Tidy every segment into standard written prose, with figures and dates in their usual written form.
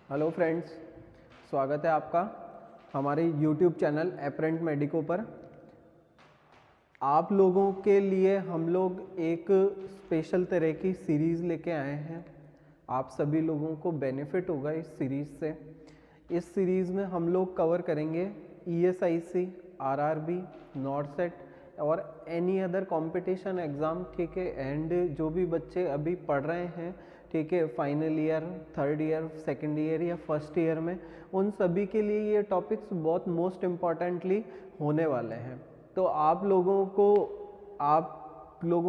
Hello friends, स्वागत है आपका हमारे यूट्यूब चैनल एपरेंट मेडिको पर। आप लोगों के लिए हम लोग एक स्पेशल तरह की सीरीज़ लेके आए हैं। आप सभी लोगों को बेनिफिट होगा इस सीरीज़ से। इस सीरीज़ में हम लोग कवर करेंगे ESIC, RRB, नॉर्सेट और एनी अदर कंपटीशन एग्ज़ाम, ठीक है। एंड जो भी बच्चे अभी पढ़ रहे हैं, ठीक है, final year, third year, second year या फर्स्ट ईयर में, उन सभी के लिए ये टॉपिक्स बहुत मोस्ट इम्पॉर्टेंटली होने वाले हैं। तो आप लोगों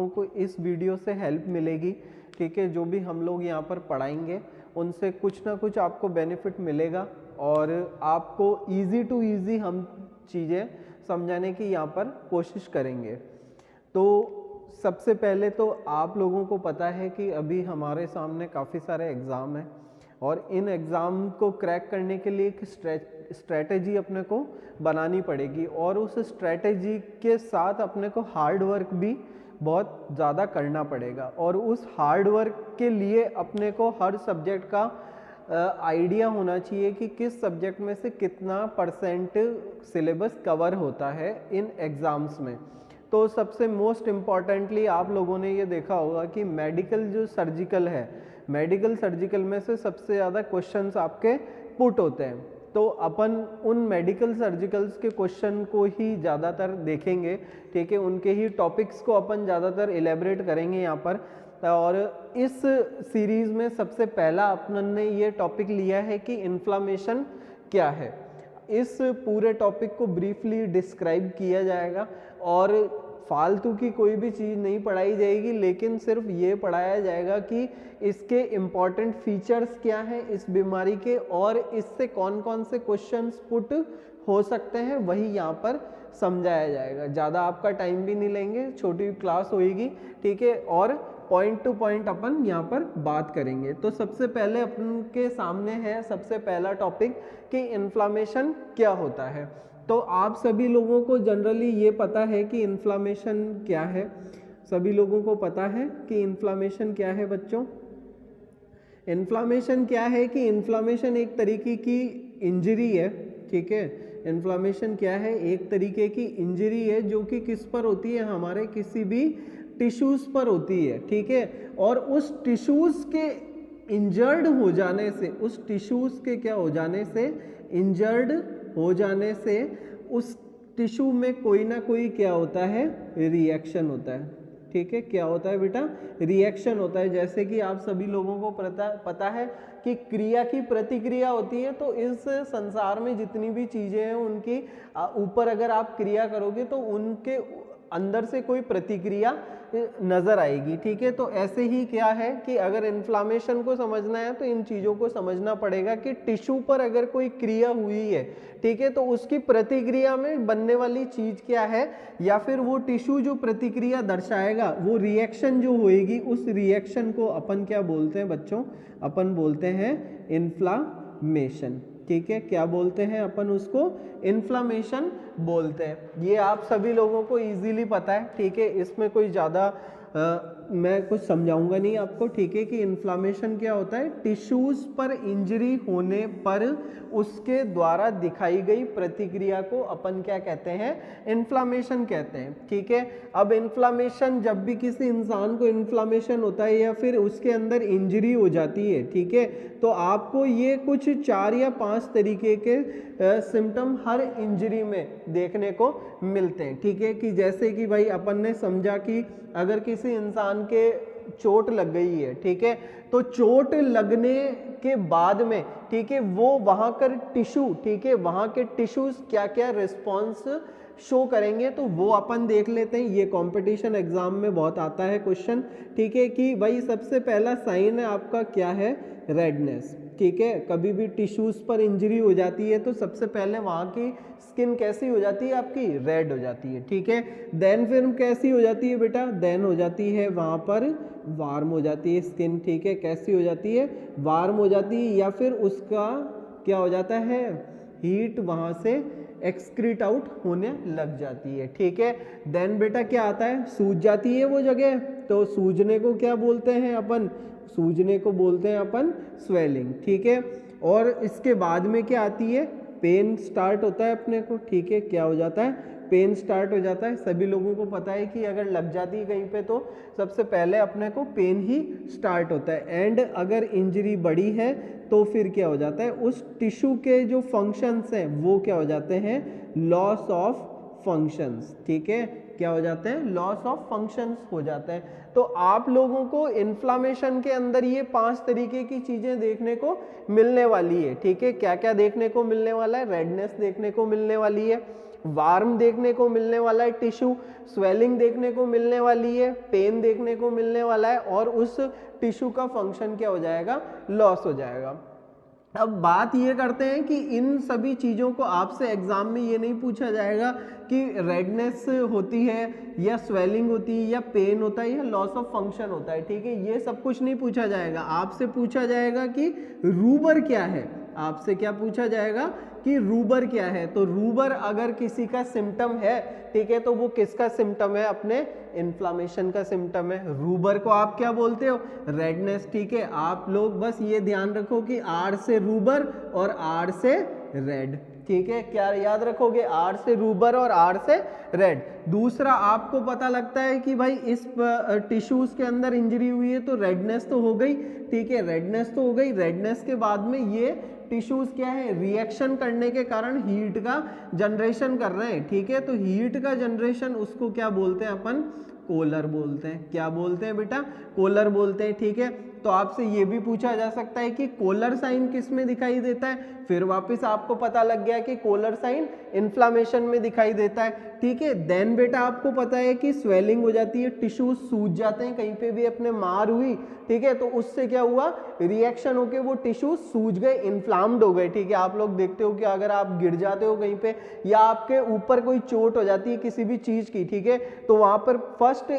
को इस वीडियो से हेल्प मिलेगी, ठीक है। जो भी हम लोग यहाँ पर पढ़ाएंगे उनसे कुछ ना कुछ आपको बेनिफिट मिलेगा और आपको इजी टू इजी हम चीज़ें समझाने की यहाँ पर कोशिश करेंगे। तो सबसे पहले तो आप लोगों को पता है कि अभी हमारे सामने काफ़ी सारे एग्ज़ाम हैं और इन एग्ज़ाम को क्रैक करने के लिए एक स्ट्रैटेजी अपने को बनानी पड़ेगी और उस स्ट्रैटेजी के साथ अपने को हार्ड वर्क भी बहुत ज़्यादा करना पड़ेगा। और उस हार्ड वर्क के लिए अपने को हर सब्जेक्ट का आइडिया होना चाहिए कि किस सब्जेक्ट में से कितना परसेंट सिलेबस कवर होता है इन एग्ज़ाम्स में। तो सबसे मोस्ट इम्पॉर्टेंटली आप लोगों ने ये देखा होगा कि मेडिकल जो सर्जिकल है, मेडिकल सर्जिकल में से सबसे ज़्यादा क्वेश्चंस आपके पुट होते हैं। तो अपन उन मेडिकल सर्जिकल्स के क्वेश्चन को ही ज़्यादातर देखेंगे, ठीक है। उनके ही टॉपिक्स को अपन ज़्यादातर इलेबरेट करेंगे यहाँ पर। और इस सीरीज़ में सबसे पहला अपन ने ये टॉपिक लिया है कि इन्फ्लामेशन क्या है। इस पूरे टॉपिक को ब्रीफली डिस्क्राइब किया जाएगा और फालतू की कोई भी चीज़ नहीं पढ़ाई जाएगी, लेकिन सिर्फ ये पढ़ाया जाएगा कि इसके इम्पॉर्टेंट फीचर्स क्या हैं इस बीमारी के और इससे कौन कौन से क्वेश्चंस पुट हो सकते हैं, वही यहाँ पर समझाया जाएगा। ज़्यादा आपका टाइम भी नहीं लेंगे, छोटी क्लास होएगी, ठीक है। और पॉइंट टू पॉइंट अपन यहाँ पर बात करेंगे। तो सबसे पहले अपन के सामने है सबसे पहला टॉपिक कि इन्फ्लामेशन क्या होता है। तो आप सभी लोगों को जनरली ये पता है कि इन्फ्लामेशन क्या है। सभी लोगों को पता है कि इन्फ्लामेशन क्या है बच्चों। इन्फ्लामेशन क्या है कि इन्फ्लामेशन एक तरीके की इंजरी है, ठीक है। इन्फ्लामेशन क्या है, एक तरीके की इंजरी है जो कि किस पर होती है, हमारे किसी भी टिश्यूज पर होती है, ठीक है। और उस टिश्यूज के इंजर्ड हो जाने से, उस टिश्यूज के क्या हो जाने से, इंजर्ड हो जाने से उस टिश्यू में कोई ना कोई क्या होता है, रिएक्शन होता है, ठीक है। क्या होता है बेटा, रिएक्शन होता है। जैसे कि आप सभी लोगों को पता है कि क्रिया की प्रतिक्रिया होती है। तो इस संसार में जितनी भी चीज़ें हैं उनकी ऊपर अगर आप क्रिया करोगे तो उनके अंदर से कोई प्रतिक्रिया नजर आएगी, ठीक है। तो ऐसे ही क्या है कि अगर इन्फ्लामेशन को समझना है तो इन चीज़ों को समझना पड़ेगा कि टिश्यू पर अगर कोई क्रिया हुई है, ठीक है, तो उसकी प्रतिक्रिया में बनने वाली चीज़ क्या है, या फिर वो टिश्यू जो प्रतिक्रिया दर्शाएगा, वो रिएक्शन जो होएगी, उस रिएक्शन को अपन क्या बोलते हैं बच्चों, अपन बोलते हैं इन्फ्लामेशन, ठीक है। क्या बोलते हैं अपन उसको, इन्फ्लामेशन बोलते हैं। ये आप सभी लोगों को इजीली पता है, ठीक है। इसमें कोई ज़्यादा मैं कुछ समझाऊंगा नहीं आपको, ठीक है। कि इन्फ्लामेशन क्या होता है, टिश्यूज पर इंजरी होने पर उसके द्वारा दिखाई गई प्रतिक्रिया को अपन क्या कहते हैं, इन्फ्लामेशन कहते हैं, ठीक है। अब इन्फ्लामेशन, जब भी किसी इंसान को इन्फ्लामेशन होता है या फिर उसके अंदर इंजरी हो जाती है, ठीक है, तो आपको ये कुछ 4 या 5 तरीके के सिम्टम हर इंजरी में देखने को मिलते हैं, ठीक है। कि जैसे कि भाई अपन ने समझा कि अगर किसी इंसान के चोट लग गई है, ठीक है, तो चोट लगने के बाद में, ठीक है, वो वहां कर टिश्यू, ठीक है, वहां के टिश्यूज क्या क्या रिस्पॉन्स शो करेंगे, तो वो अपन देख लेते हैं। ये कंपटीशन एग्जाम में बहुत आता है क्वेश्चन, ठीक है। कि भाई सबसे पहला साइन है आपका क्या है, रेडनेस, ठीक है। कभी भी टिश्यूज पर इंजरी हो जाती है तो सबसे पहले वहां की स्किन कैसी हो जाती है, आपकी रेड हो जाती है, ठीक है। देन फिर कैसी हो जाती है बेटा, देन हो जाती है वहां पर वार्म हो जाती है स्किन, ठीक है। कैसी हो जाती है, वार्म हो जाती है, या फिर उसका क्या हो जाता है, हीट वहां से एक्सक्रीट आउट होने लग जाती है, ठीक है। देन बेटा क्या आता है, सूज जाती है वो जगह, तो सूजने को क्या बोलते हैं अपन, सूजने को बोलते हैं अपन स्वेलिंग, ठीक है। और इसके बाद में क्या आती है, पेन स्टार्ट होता है अपने को, ठीक है, क्या हो जाता है, पेन स्टार्ट हो जाता है। सभी लोगों को पता है कि अगर लग जाती है कहीं पे तो सबसे पहले अपने को पेन ही स्टार्ट होता है। एंड अगर इंजरी बड़ी है तो फिर क्या हो जाता है, उस टिश्यू के जो फंक्शंस हैं वो क्या हो जाते हैं, लॉस ऑफ फंक्शंस, ठीक है, क्या हो जाते हैं, लॉस ऑफ फंक्शंस हो जाते हैं। तो आप लोगों को इन्फ्लामेशन के अंदर ये 5 तरीके की चीजें देखने को मिलने वाली है, ठीक है। क्या क्या देखने को मिलने वाला है, रेडनेस देखने को मिलने वाली है, वार्म देखने को मिलने वाला है टिश्यू, स्वेलिंग देखने को मिलने वाली है, पेन देखने को मिलने वाला है, और उस टिश्यू का फंक्शन क्या हो जाएगा, लॉस हो जाएगा। अब बात ये करते हैं कि इन सभी चीज़ों को आपसे एग्जाम में ये नहीं पूछा जाएगा कि रेडनेस होती है या स्वेलिंग होती है या पेन होता है या लॉस ऑफ फंक्शन होता है, ठीक है, ये सब कुछ नहीं पूछा जाएगा। आपसे पूछा जाएगा कि रूबर क्या है, आपसे क्या पूछा जाएगा कि रूबर क्या है। तो रूबर अगर किसी का सिम्टम है, ठीक है, तो वो किसका सिम्टम है, अपने इन्फ्लामेशन का सिम्टम है। रूबर को आप क्या बोलते हो, रेडनेस, ठीक है। आप लोग बस ये ध्यान रखो कि आर से रूबर और आर से रेड, ठीक है, क्या याद रखोगे, आर से रूबर और आर से रेड। दूसरा, आपको पता लगता है कि भाई इस टिश्यूज के अंदर इंजरी हुई है तो रेडनेस तो हो गई, ठीक है, रेडनेस तो हो गई। रेडनेस के बाद में ये टिश्यूज क्या है, रिएक्शन करने के कारण हीट का जनरेशन कर रहे हैं, ठीक है। तो हीट का जनरेशन उसको क्या बोलते हैं अपन, कोलर बोलते हैं। क्या बोलते हैं बेटा, कोलर बोलते हैं, ठीक है। तो आपसे ये भी पूछा जा सकता है कि कोलर साइन किस में दिखाई देता है, फिर वापस आपको पता लग गया कि कोलर साइन इन्फ्लामेशन में दिखाई देता है, ठीक है। देन बेटा आपको पता है कि स्वेलिंग हो जाती है, टिश्यूज सूज जाते हैं, कहीं पे भी अपने मार हुई, ठीक है, तो उससे क्या हुआ, रिएक्शन होके वो टिश्यूज सूज गए, इन्फ्लाम्ड हो गए, ठीक है। आप लोग देखते हो कि अगर आप गिर जाते हो कहीं पे या आपके ऊपर कोई चोट हो जाती है किसी भी चीज की, ठीक है, तो वहां पर फर्स्ट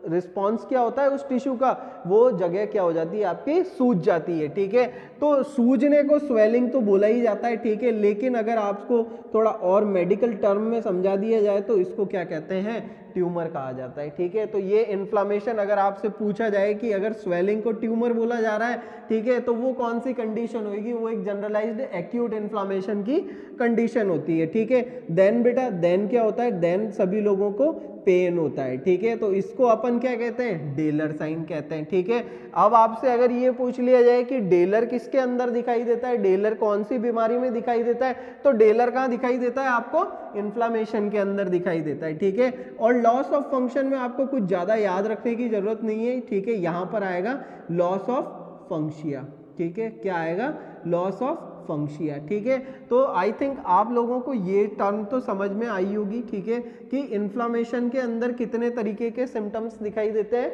रिस्पॉन्स क्या होता है उस टिश्यू का, वो जगह क्या हो जाती है, आपकी सूज जाती है, ठीक है। तो सूजने को स्वेलिंग तो बोला ही जाता है, ठीक है, लेकिन अगर आपको थोड़ा और मेडिकल टर्म में समझा दिया जाए तो इसको क्या कहते हैं, ट्यूमर कहा जाता है, ठीक है। तो ये इन्फ्लामेशन अगर आपसे पूछा जाए कि अगर स्वेलिंग को ट्यूमर बोला जा रहा है, ठीक है, तो वो कौन सी कंडीशन होगी, वो एक जनरलाइज्ड एक्यूट इन्फ्लामेशन की कंडीशन होती है, ठीक है। देन बेटा, देन क्या होता है, देन सभी लोगों को पेन होता है, ठीक है। तो इसको अपन क्या कहते हैं, डेलर साइन कहते हैं, ठीक है। अब आपसे अगर ये पूछ लिया जाए कि डेलर किसके अंदर दिखाई देता है, डेलर कौन सी बीमारी में दिखाई देता है, तो डेलर कहाँ दिखाई देता है, आपको इन्फ्लामेशन के अंदर दिखाई देता है, ठीक है। और लॉस ऑफ फंक्शन में आपको कुछ ज्यादा याद रखने की जरूरत नहीं है, ठीक है। यहां पर आएगा लॉस ऑफ फंक्शिया, ठीक है, क्या आएगा, लॉस ऑफ फंक्शिया, ठीक है। तो आई थिंक आप लोगों को ये टर्म तो समझ में आई होगी, ठीक है, कि इन्फ्लामेशन के अंदर कितने तरीके के सिम्टम्स दिखाई देते हैं,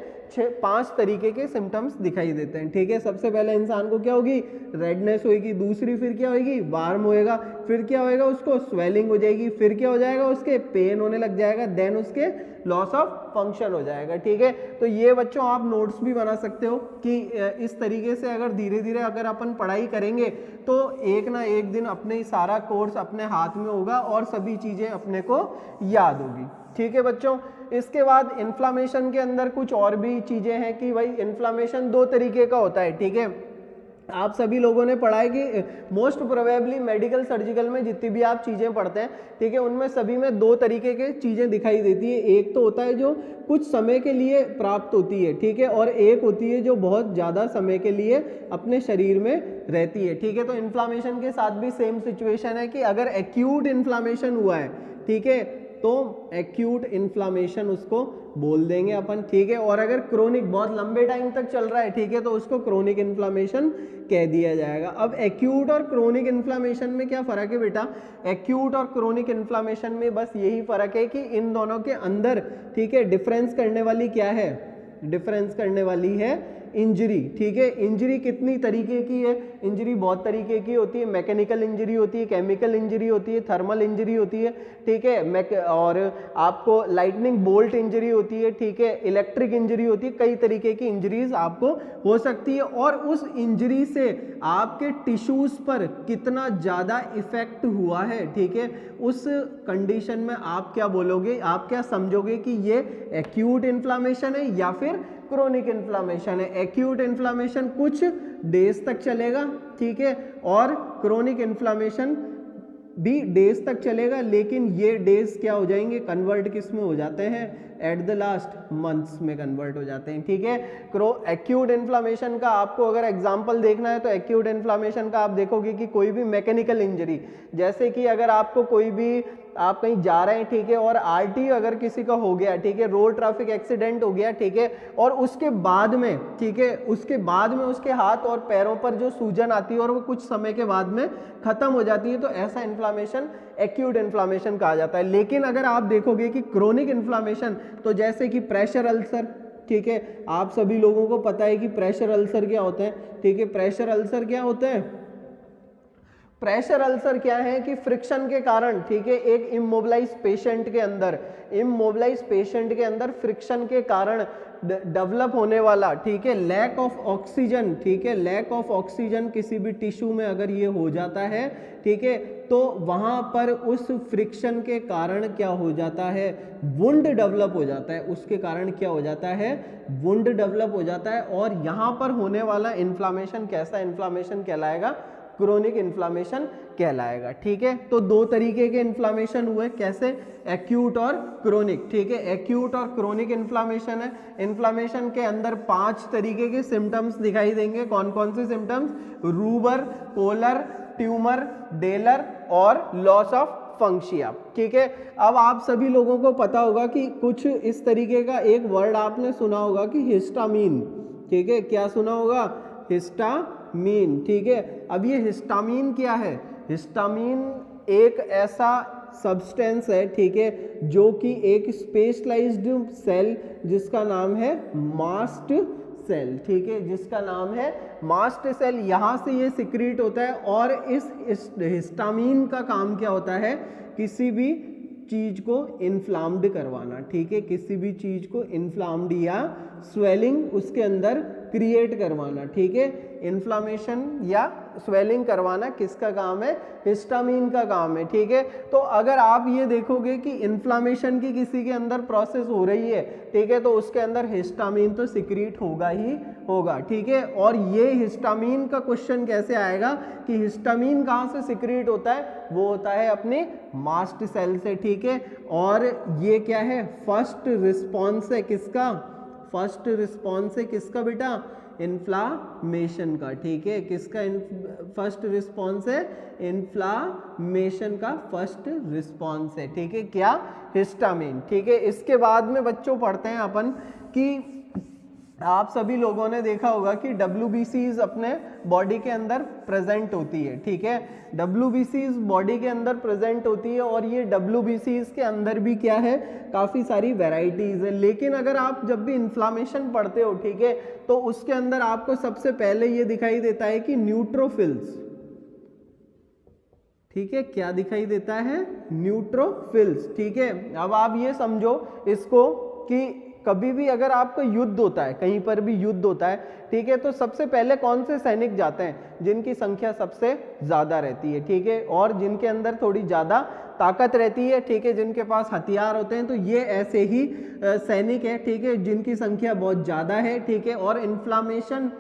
5 तरीके के सिम्टम्स दिखाई देते हैं, ठीक है। सबसे पहले इंसान को क्या होगी, रेडनेस होगी, दूसरी फिर क्या होगी, वार्म होएगा, फिर क्या होएगा, उसको स्वेलिंग हो जाएगी, फिर क्या हो जाएगा, उसके पेन होने लग जाएगा, देन उसके लॉस ऑफ फंक्शन हो जाएगा, ठीक है। तो ये बच्चों आप नोट्स भी बना सकते हो कि इस तरीके से अगर धीरे धीरे अगर अपन पढ़ाई करेंगे तो एक ना एक दिन अपने सारा कोर्स अपने हाथ में होगा और सभी चीजें अपने को याद होगी, ठीक है बच्चों। इसके बाद इन्फ्लामेशन के अंदर कुछ और भी चीजें हैं कि भाई इन्फ्लामेशन 2 तरीके का होता है, ठीक है। आप सभी लोगों ने पढ़ा है कि मोस्ट प्रोबेबली मेडिकल सर्जिकल में जितनी भी आप चीजें पढ़ते हैं, ठीक है, उनमें सभी में 2 तरीके के चीजें दिखाई देती है। एक तो होता है जो कुछ समय के लिए प्राप्त होती है, ठीक है, और एक होती है जो बहुत ज्यादा समय के लिए अपने शरीर में रहती है, ठीक है। तो इन्फ्लामेशन के साथ भी सेम सिचुएशन है कि अगर एक्यूट इन्फ्लामेशन हुआ है, ठीक है, तो एक्यूट इन्फ्लामेशन उसको बोल देंगे अपन, ठीक है। और अगर क्रोनिक बहुत लंबे टाइम तक चल रहा है, ठीक है, तो उसको क्रोनिक इन्फ्लामेशन कह दिया जाएगा। अब एक्यूट और क्रोनिक इन्फ्लामेशन में क्या फर्क है बेटा, एक्यूट और क्रोनिक इन्फ्लामेशन में बस यही फर्क है कि इन दोनों के अंदर, ठीक है, डिफरेंस करने वाली क्या है, डिफरेंस करने वाली है इंजरी, ठीक है। इंजरी कितनी तरीके की है, इंजरी बहुत तरीके की होती है, मैकेनिकल इंजरी होती है, केमिकल इंजरी होती है, थर्मल इंजरी होती है, ठीक है, और आपको लाइटनिंग बोल्ट इंजरी होती है, ठीक है, इलेक्ट्रिक इंजरी होती है, कई तरीके की इंजरीज आपको हो सकती है। और उस इंजरी से आपके टिश्यूज पर कितना ज्यादा इफेक्ट हुआ है, ठीक है, उस कंडीशन में आप क्या बोलोगे, आप क्या समझोगे कि ये एक्यूट इन्फ्लामेशन है या फिर क्रोनिक इन्फ्लामेशन है। एक्यूट इन्फ्लामेशन कुछ डेज तक चलेगा, ठीक है, और क्रोनिक इन्फ्लामेशन भी डेज तक चलेगा, लेकिन ये डेज क्या हो जाएंगे, कन्वर्ट किस में हो जाते हैं, एट द लास्ट मंथ्स में कन्वर्ट हो जाते हैं, ठीक है। एक्यूट इन्फ्लामेशन का आपको अगर एग्जांपल देखना है तो एक्यूट इन्फ्लामेशन का आप देखोगे कि कोई भी मैकेनिकल इंजरी, जैसे कि अगर आपको कोई भी, आप कहीं जा रहे हैं, ठीक है, और आरटी अगर किसी का हो गया, ठीक है, रोड ट्रैफिक एक्सीडेंट हो गया, ठीक है, और उसके बाद में, ठीक है, उसके बाद में उसके हाथ और पैरों पर जो सूजन आती है और वो कुछ समय के बाद में खत्म हो जाती है, तो ऐसा इन्फ्लामेशन एक्यूट इन्फ्लामेशन कहा जाता है। लेकिन अगर आप देखोगे कि क्रोनिक इन्फ्लामेशन, तो जैसे कि प्रेशर अल्सर, ठीक है, आप सभी लोगों को पता है कि प्रेशर अल्सर क्या होते हैं, ठीक है, प्रेशर अल्सर क्या होते हैं, प्रेशर अल्सर क्या है कि फ्रिक्शन के कारण, ठीक है, एक इमोबिलाइज पेशेंट के अंदर फ्रिक्शन के कारण डेवलप होने वाला, ठीक है, लैक ऑफ ऑक्सीजन, ठीक है, लैक ऑफ ऑक्सीजन किसी भी टिश्यू में अगर ये हो जाता है, ठीक है, तो वहां पर उस फ्रिक्शन के कारण क्या हो जाता है, वुंड डेवलप हो जाता है, उसके कारण क्या हो जाता है, वुंड डेवलप हो जाता है, और यहां पर होने वाला इन्फ्लामेशन कैसा इन्फ्लामेशन कहलाएगा, क्रोनिक इन्फ्लामेशन कहलाएगा, ठीक है। तो दो तरीके के इन्फ्लामेशन हुए, कैसे, एक्यूट और क्रोनिक, ठीक है, एक्यूट और क्रोनिक इन्फ्लामेशन है। इन्फ्लामेशन के अंदर 5 तरीके के सिम्टम्स दिखाई देंगे, कौन कौन से सिम्टम्स, रूबर, कोलर, ट्यूमर, डेलर और लॉस ऑफ फंक्शिया, ठीक है। अब आप सभी लोगों को पता होगा कि कुछ इस तरीके का एक वर्ड आपने सुना होगा कि हिस्टामीन, ठीक है, क्या सुना होगा, हिस्टामीन, ठीक है। अब ये हिस्टामीन क्या है, हिस्टामीन एक ऐसा सब्सटेंस है, ठीक है, जो कि एक स्पेशलाइज्ड सेल जिसका नाम है मास्ट सेल, ठीक है, जिसका नाम है मास्ट सेल, यहां से ये सिक्रीट होता है, और इस हिस्टामीन का काम क्या होता है, किसी भी चीज को इन्फ्लाम्ड करवाना, ठीक है, किसी भी चीज को इन्फ्लाम्ड या स्वेलिंग उसके अंदर क्रिएट करवाना, ठीक है, इन्फ्लामेशन या स्वेलिंग करवाना किसका काम है, हिस्टामीन का काम है, ठीक है। तो अगर आप ये देखोगे कि इन्फ्लामेशन की किसी के अंदर प्रोसेस हो रही है, ठीक है, तो उसके अंदर हिस्टामीन तो सिक्रीट होगा ही होगा, ठीक है। और ये हिस्टामीन का क्वेश्चन कैसे आएगा कि हिस्टामीन कहाँ से सिक्रीट होता है, वो होता है अपने मास्ट सेल से, ठीक है। और ये क्या है, फर्स्ट रिस्पॉन्स है किसका, फर्स्ट रिस्पॉन्स है किसका बेटा, इन्फ्लामेशन का, ठीक है, किसका फर्स्ट रिस्पॉन्स है, इन्फ्लामेशन का फर्स्ट रिस्पॉन्स है, ठीक है, क्या, हिस्टामीन, ठीक है। इसके बाद में बच्चों पढ़ते हैं अपन कि आप सभी लोगों ने देखा होगा कि WBCs अपने बॉडी के अंदर प्रेजेंट होती है, ठीक है, WBCs बॉडी के अंदर प्रेजेंट होती है, और ये WBCs के अंदर भी क्या है, काफ़ी सारी वैरायटीज़ है। लेकिन अगर आप जब भी इन्फ्लामेशन पढ़ते हो, ठीक है, तो उसके अंदर आपको सबसे पहले ये दिखाई देता है कि न्यूट्रोफिल्स, ठीक है, क्या दिखाई देता है, न्यूट्रोफिल्स, ठीक है। अब आप ये समझो इसको कि कभी भी अगर आपका युद्ध होता है, कहीं पर भी युद्ध होता है, ठीक है, तो सबसे पहले कौन से सैनिक जाते हैं, जिनकी संख्या सबसे ज्यादा रहती है, ठीक है, और जिनके अंदर थोड़ी ज्यादा ताकत रहती है, ठीक है, जिनके पास हथियार होते हैं, तो ये ऐसे ही सैनिक है, ठीक है, जिनकी संख्या बहुत ज्यादा है, ठीक है। और इन्फ्लामेशन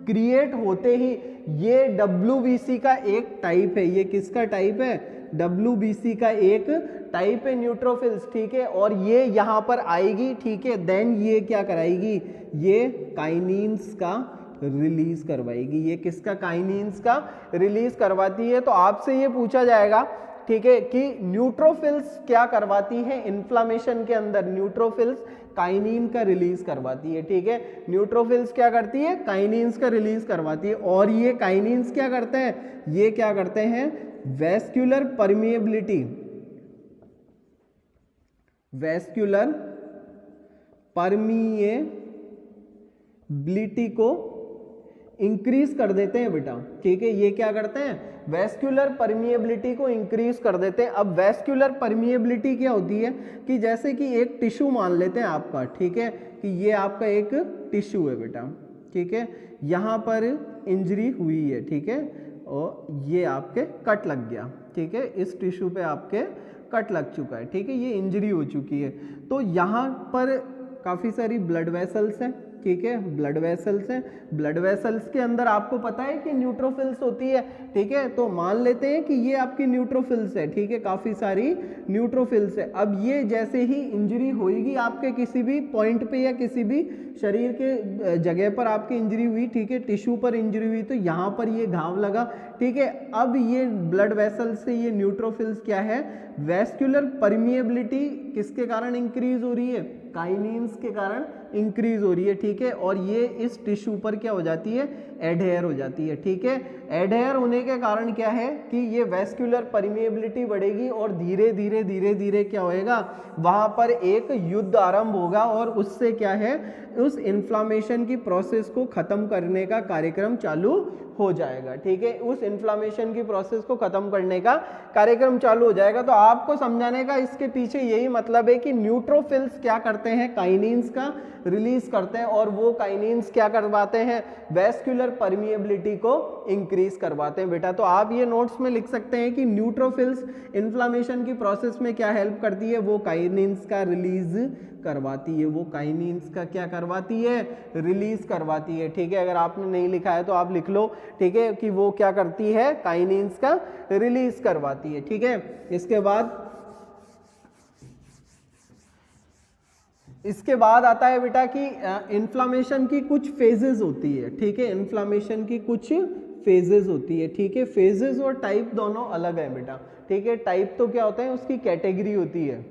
क्रिएट होते ही ये WBC का एक टाइप है, ये किसका टाइप है, WBC का एक टाइप है न्यूट्रोफिल्स, ठीक है, और ये यहां पर आएगी, ठीक है, देन ये क्या कराएगी, ये काइनिन्स का रिलीज करवाएगी, ये किसका, काइनिन्स का रिलीज करवाती है। तो आपसे ये पूछा जाएगा, ठीक है, कि न्यूट्रोफिल्स क्या करवाती है इन्फ्लामेशन के अंदर, न्यूट्रोफिल्स काइनिन का रिलीज करवाती है, ठीक है, न्यूट्रोफिल्स क्या करती है, काइनिन्स का रिलीज करवाती है, और ये काइनिन्स क्या करते हैं, ये क्या करते हैं, वैस्कुलर परमिएबिलिटी, वैस्कुलर परमिएबिलिटी को इंक्रीज कर देते हैं बेटा, ठीक है, ये क्या करते हैं, वैस्कुलर परमिएबिलिटी को इंक्रीज कर देते हैं। अब वैस्कुलर परमिएबिलिटी क्या होती है कि जैसे कि एक टिश्यू मान लेते हैं आपका, ठीक है, कि ये आपका एक टिश्यू है बेटा, ठीक है, यहाँ पर इंजरी हुई है, ठीक है, और ये आपके कट लग गया, ठीक है, इस टिश्यू पे आपके कट लग चुका है, ठीक है, ये इंजरी हो चुकी है। तो यहाँ पर काफ़ी सारी ब्लड वेसल्स हैं, ठीक है, ब्लड वेसल्स हैं। ब्लड वेसल्स के अंदर आपको पता है कि न्यूट्रोफिल्स होती है, ठीक है, तो मान लेते हैं कि ये आपकी न्यूट्रोफिल्स है, ठीक है, काफी सारी न्यूट्रोफिल्स है। अब ये जैसे ही इंजरी होगी आपके किसी भी पॉइंट पे या किसी भी शरीर के जगह पर आपकी इंजरी हुई, ठीक है, टिश्यू पर इंजरी हुई, तो यहाँ पर ये घाव लगा, ठीक है। अब ये ब्लड वेसल से ये न्यूट्रोफिल्स क्या है, वेस्कुलर परमिएबिलिटी किसके कारण इंक्रीज हो रही है, काइनिन्स के कारण इंक्रीज हो रही है, ठीक है, और ये इस टिश्यू पर क्या हो जाती है, एडहेयर हो जाती है, ठीक है। एडहेयर होने के कारण क्या है कि ये वेस्कुलर परमिएबिलिटी बढ़ेगी और धीरे धीरे धीरे धीरे क्या होएगा, वहां पर एक युद्ध आरंभ होगा और उससे क्या है, उस इन्फ्लामेशन की प्रोसेस को खत्म करने का कार्यक्रम चालू हो जाएगा, ठीक है, उस इन्फ्लामेशन की प्रोसेस को खत्म करने का कार्यक्रम चालू हो जाएगा। तो आपको समझाने का इसके पीछे यही मतलब है कि न्यूट्रोफिल्स क्या करते हैं, काइनिन्स का रिलीज करते हैं और वो काइनिन्स क्या करवाते हैं, वेस्कुलर परमिएबिलिटी को इंक्रीज करवाते हैं बेटा। तो आप ये नोट्स में लिख सकते हैं कि न्यूट्रोफिल्स इन्फ्लामेशन की प्रोसेस में क्या हेल्प करती है, वो काइनिन्स का रिलीज करवाती है, वो काइनिन्स का क्या करवाती है, रिलीज करवाती है, ठीक है। अगर आपने नहीं लिखा है तो आप लिख लो, ठीक है, कि वो क्या करती है, काइनिन्स का रिलीज करवाती है, ठीक है। इसके बाद आता है बेटा कि इन्फ्लामेशन की कुछ फेजेस होती है, ठीक है, इन्फ्लामेशन की कुछ फेजेस होती है, ठीक है। फेजेस और टाइप दोनों अलग है बेटा, ठीक है। टाइप तो क्या होता है, उसकी कैटेगरी होती है,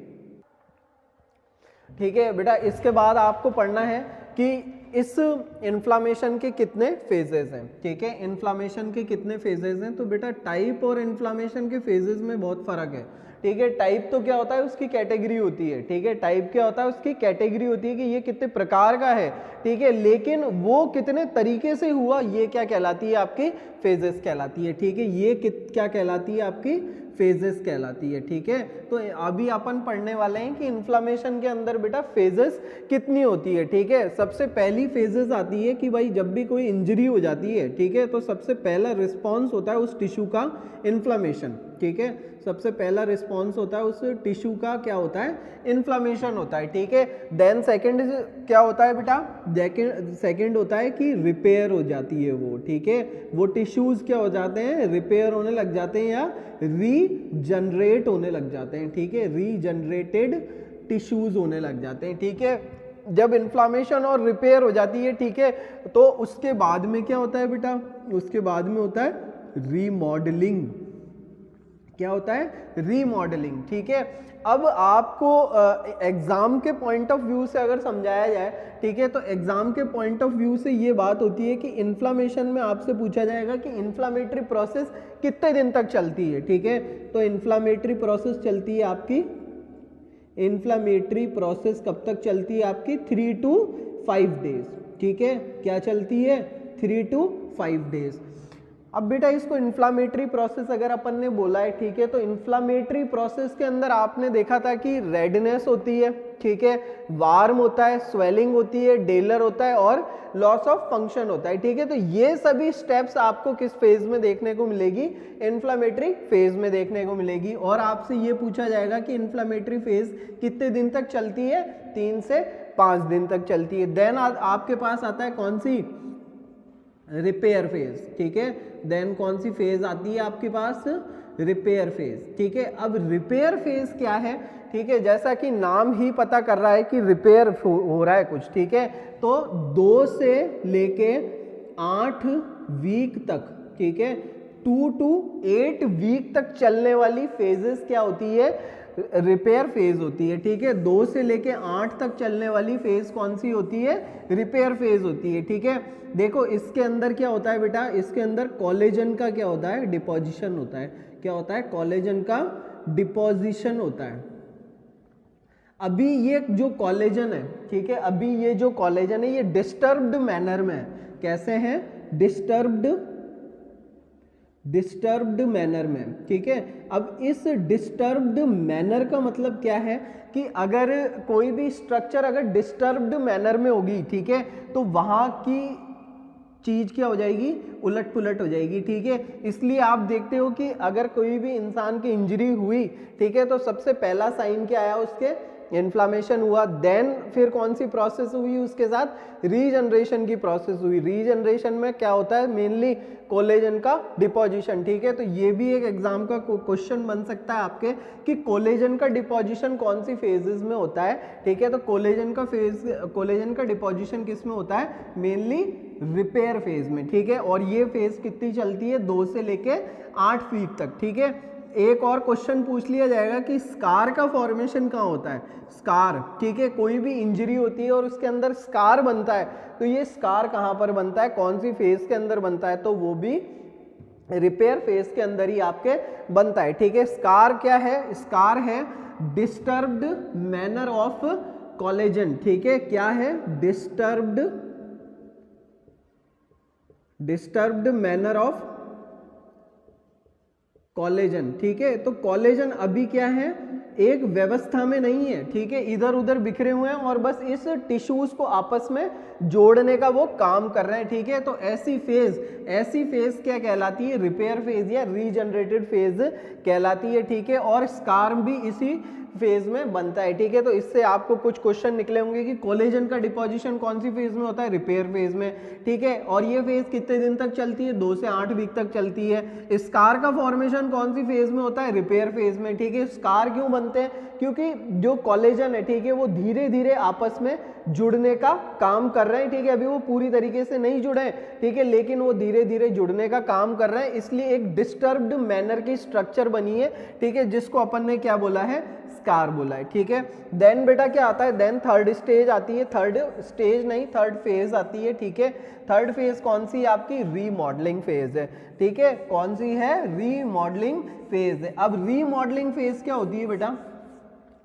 ठीक है बेटा। इसके बाद आपको पढ़ना है कि इस इन्फ्लामेशन के कितने फेजेस हैं, ठीक है, इन्फ्लामेशन के कितने फेजेस हैं। तो बेटा टाइप और इन्फ्लामेशन के फेजेस में बहुत फर्क है, ठीक है। टाइप तो क्या होता है, उसकी कैटेगरी होती है, ठीक है, टाइप क्या होता है, उसकी कैटेगरी होती है कि ये कितने प्रकार का है, ठीक है, लेकिन वो कितने तरीके से हुआ ये क्या कहलाती है, आपकी फेजेस कहलाती है, ठीक है। ये क्या कहलाती है, आपकी फेजेस कहलाती है, ठीक है। तो अभी अपन पढ़ने वाले हैं कि इन्फ्लामेशन के अंदर बेटा फेजेस कितनी होती है, ठीक है। सबसे पहली फेजेस आती है कि भाई जब भी कोई इंजरी हो जाती है, ठीक है, तो सबसे पहला रिस्पॉन्स होता है उस टिश्यू का इन्फ्लामेशन, ठीक है, सबसे पहला रिस्पॉन्स होता है उस टिश्यू का क्या होता है, इन्फ्लामेशन होता है, ठीक है। देन सेकंड क्या होता है बेटा, सेकंड होता है कि रिपेयर हो जाती है वो, ठीक है, वो टिश्यूज क्या हो जाते हैं, रिपेयर होने लग जाते हैं या रीजनरेट होने लग जाते हैं, ठीक है, रीजनरेटेड टिश्यूज होने लग जाते हैं, ठीक है। जब इन्फ्लामेशन और रिपेयर हो जाती है, ठीक है, तो उसके बाद में क्या होता है बेटा, उसके बाद में होता है रीमॉडलिंग, क्या होता है, रीमॉडलिंग, ठीक है। अब आपको एग्जाम के पॉइंट ऑफ व्यू से अगर समझाया जाए, ठीक है, तो एग्जाम के पॉइंट ऑफ व्यू से ये बात होती है कि इन्फ्लामेशन में आपसे पूछा जाएगा कि इन्फ्लामेटरी प्रोसेस कितने दिन तक चलती है, ठीक है। तो इन्फ्लामेटरी प्रोसेस चलती है आपकी, इन्फ्लामेटरी प्रोसेस कब तक चलती है आपकी, 3 to 5 डेज, ठीक है, क्या चलती है, 3 to 5 डेज। अब बेटा इसको इन्फ्लामेटरी प्रोसेस अगर अपन ने बोला है, ठीक है, तो इन्फ्लामेटरी प्रोसेस के अंदर आपने देखा था कि रेडनेस होती है, ठीक है, वार्म होता है, स्वेलिंग होती है, डेलर होता है और लॉस ऑफ फंक्शन होता है, ठीक है। तो ये सभी स्टेप्स आपको किस फेज में देखने को मिलेगी, इन्फ्लामेटरी फेज में देखने को मिलेगी। और आपसे ये पूछा जाएगा कि इन्फ्लामेटरी फेज कितने दिन तक चलती है, 3 से 5 दिन तक चलती है। देन आपके पास आता है कौन सी, रिपेयर फेज, ठीक है। देन कौन सी फेज आती है आपके पास, रिपेयर फेज, ठीक है। अब रिपेयर फेज क्या है, ठीक है, जैसा कि नाम ही पता कर रहा है कि रिपेयर हो रहा है कुछ, ठीक है, तो 2 से लेके 8 वीक तक, ठीक है, 2 to 8 वीक तक चलने वाली फेजेस क्या होती है, रिपेयर फेज होती है, ठीक है। 2 से लेके 8 तक चलने वाली फेज कौन सी होती है, रिपेयर फेज होती है, ठीक है। देखो इसके अंदर क्या होता है बेटा, इसके अंदर कोलेजन का क्या होता है, डिपोजिशन होता है, क्या होता है, कोलेजन का डिपोजिशन होता है। अभी ये जो कोलेजन है, ठीक है, अभी ये जो कोलेजन है ये डिस्टर्ब्ड मैनर में है, कैसे हैं, डिस्टर्ब्ड मैनर में, ठीक है। अब इस डिस्टर्ब्ड मैनर का मतलब क्या है कि अगर कोई भी स्ट्रक्चर अगर डिस्टर्ब्ड मैनर में होगी, ठीक है, तो वहां की चीज क्या हो जाएगी, उलट पुलट हो जाएगी, ठीक है। इसलिए आप देखते हो कि अगर कोई भी इंसान की इंजरी हुई, ठीक है, तो सबसे पहला साइन क्या आया उसके, इन्फ्लामेशन हुआ, देन फिर कौन सी प्रोसेस हुई उसके साथ, रीजनरेशन की प्रोसेस हुई। रीजनरेशन में क्या होता है, मेनली कोलेजन का डिपोजिशन, ठीक है। तो ये भी एक एग्जाम का क्वेश्चन बन सकता है आपके कि कोलेजन का डिपोजिशन कौन सी फेजेस में होता है, ठीक है। तो कोलेजन का डिपोजिशन किस में होता है, मेनली रिपेयर फेज में, ठीक है। और ये फेज कितनी चलती है, 2 से लेके 8 वीक तक, ठीक है। एक और क्वेश्चन पूछ लिया जाएगा कि स्कार का फॉर्मेशन कहाँ होता है, स्कार, ठीक है। कोई भी इंजरी होती है और उसके अंदर स्कार बनता है, तो ये स्कार कहाँ पर बनता है, कौन सी फेज के अंदर बनता है, तो वो भी रिपेयर फेज के अंदर ही आपके बनता है, ठीक है। स्कार क्या है, स्कार है डिस्टर्ब्ड मैनर ऑफ कोलेजन, ठीक है। क्या है, डिस्टर्ब्ड मैनर ऑफ कोलेजन, ठीक है। तो कोलेजन अभी क्या है, एक व्यवस्था में नहीं है, ठीक है, इधर उधर बिखरे हुए हैं और बस इस टिश्यूज को आपस में जोड़ने का वो काम कर रहे हैं, ठीक है। तो ऐसी फेज क्या कहलाती है, रिपेयर फेज या रीजनरेटेड फेज कहलाती है, ठीक है। और स्कार भी इसी फेज में बनता है, ठीक है। तो इससे आपको कुछ क्वेश्चन निकले होंगे कि कोलेजन का डिपोजिशन कौन सी फेज में होता है, रिपेयर फेज में, ठीक है। और ये फेज कितने दिन तक चलती है, 2 से 8 वीक तक चलती है। स्कार का फॉर्मेशन कौन सी फेज में होता है, रिपेयर फेज में, ठीक है। स्कार क्यों बनते हैं, क्योंकि जो कोलेजन है, ठीक है, वो धीरे धीरे आपस में जुड़ने का काम कर रहे हैं, ठीक है। अभी वो पूरी तरीके से नहीं जुड़े हैं, ठीक है, लेकिन वो धीरे धीरे जुड़ने का काम कर रहे हैं, इसलिए एक डिस्टर्ब्ड मैनर की स्ट्रक्चर बनी है, ठीक है, जिसको अपन ने क्या बोला है, स्कार बोला है, ठीक है। देन बेटा क्या आता है, देन थर्ड स्टेज आती है, थर्ड फेज आती है, ठीक है। थर्ड फेज कौन सी है आपकी, रीमॉडलिंग फेज है, ठीक है। कौन सी है, रीमॉडलिंग फेज है। अब रीमॉडलिंग फेज क्या होती है बेटा,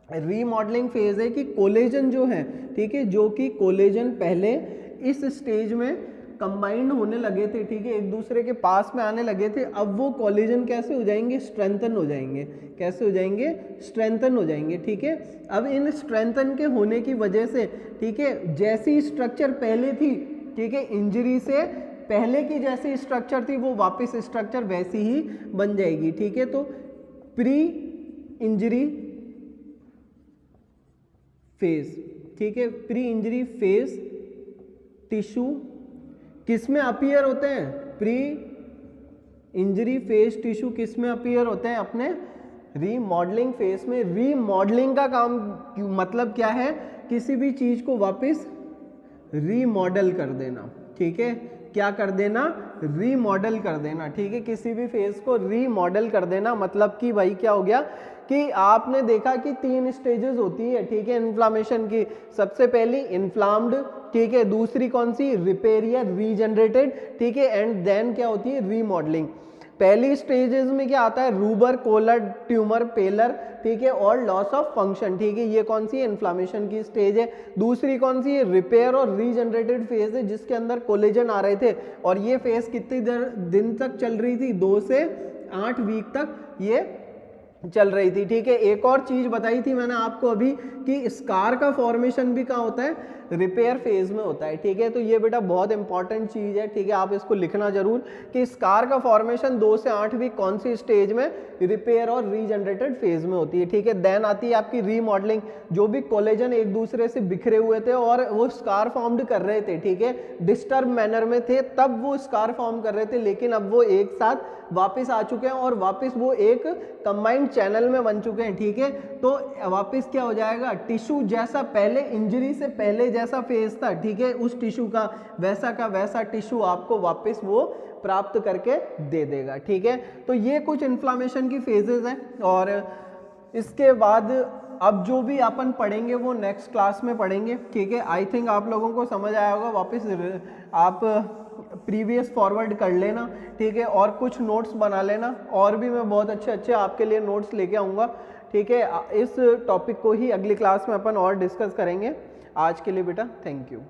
रीमॉडलिंग फेज है कि कोलेजन जो है, ठीक है, जो कि कोलेजन पहले इस स्टेज में कंबाइंड होने लगे थे, ठीक है, एक दूसरे के पास में आने लगे थे, अब वो कोलेजन कैसे हो जाएंगे, स्ट्रेंथन हो जाएंगे, कैसे हो जाएंगे, स्ट्रेंथन हो जाएंगे, ठीक है। अब इन स्ट्रेंथन के होने की वजह से, ठीक है, जैसी स्ट्रक्चर पहले थी, ठीक है, इंजरी से पहले की जैसी स्ट्रक्चर थी वो वापस स्ट्रक्चर वैसी ही बन जाएगी, ठीक है। तो प्री इंजरी फेज, ठीक है, प्री इंजरी फेज टिश्यू किस में अपीयर होते हैं, प्री इंजरी फेज टिश्यू किस में अपीयर होते हैं, अपने रीमॉडलिंग फेज में। रीमॉडलिंग का काम मतलब क्या है, किसी भी चीज को वापस रीमॉडल कर देना, ठीक है, क्या कर देना, रीमॉडल कर देना, ठीक है, किसी भी फेज को रीमॉडल कर देना। मतलब कि भाई क्या हो गया कि आपने देखा कि 3 स्टेजेस होती है, ठीक है, इन्फ्लामेशन की। सबसे पहली इन्फ्लाम्ड, ठीक है, दूसरी कौन सी, रिपेयर या रीजनरेटेड, ठीक है, एंड देन क्या होती है, रीमॉडलिंग। पहली स्टेजेस में क्या आता है, रूबर, कोलर, ट्यूमर, पेलर, ठीक है, और लॉस ऑफ फंक्शन, ठीक है, ये कौन सी है, इन्फ्लामेशन की स्टेज है। दूसरी कौन सी है, रिपेयर और रीजनरेटेड फेज है, जिसके अंदर कोलेजन आ रहे थे, और ये फेज कितनी दिन तक चल रही थी, 2 से 8 वीक तक ये चल रही थी, ठीक है। एक और चीज बताई थी मैंने आपको अभी कि स्कार का फॉर्मेशन भी कहाँ होता है, रिपेयर फेज में होता है, ठीक है। तो ये बेटा बहुत इंपॉर्टेंट चीज है, ठीक है, आप इसको लिखना जरूर कि स्कार का फॉर्मेशन 2 से 8 वीक कौन सी स्टेज में, रिपेयर और रीजनरेटेड फेज में होती है, ठीक है। देन आती है आपकी रीमॉडलिंग, जो भी कोलेजन एक दूसरे से बिखरे हुए थे और वो स्कार फॉर्म्ड कर रहे थे, ठीक है, डिस्टर्ब मैनर में थे, तब वो स्कार फॉर्म कर रहे थे, लेकिन अब वो एक साथ वापस आ चुके हैं और वापस वो एक कंबाइंड चैनल में बन चुके हैं, ठीक है। तो वापस क्या हो जाएगा, टिश्यू जैसा पहले इंजरी से पहले जैसा फेज था, ठीक है, उस टिश्यू का वैसा टिश्यू आपको वापस वो प्राप्त करके दे देगा, ठीक है। तो ये कुछ इन्फ्लामेशन की फेजेस हैं, और इसके बाद अब जो भी अपन पढ़ेंगे वो नेक्स्ट क्लास में पढ़ेंगे, ठीक है। आई थिंक आप लोगों को समझ आया होगा, वापस आप प्रीवियस फॉरवर्ड कर लेना, ठीक है, और कुछ नोट्स बना लेना, और भी मैं बहुत अच्छे आपके लिए नोट्स लेके आऊँगा, ठीक है। इस टॉपिक को ही अगली क्लास में अपन और डिस्कस करेंगे। आज के लिए बेटा थैंक यू।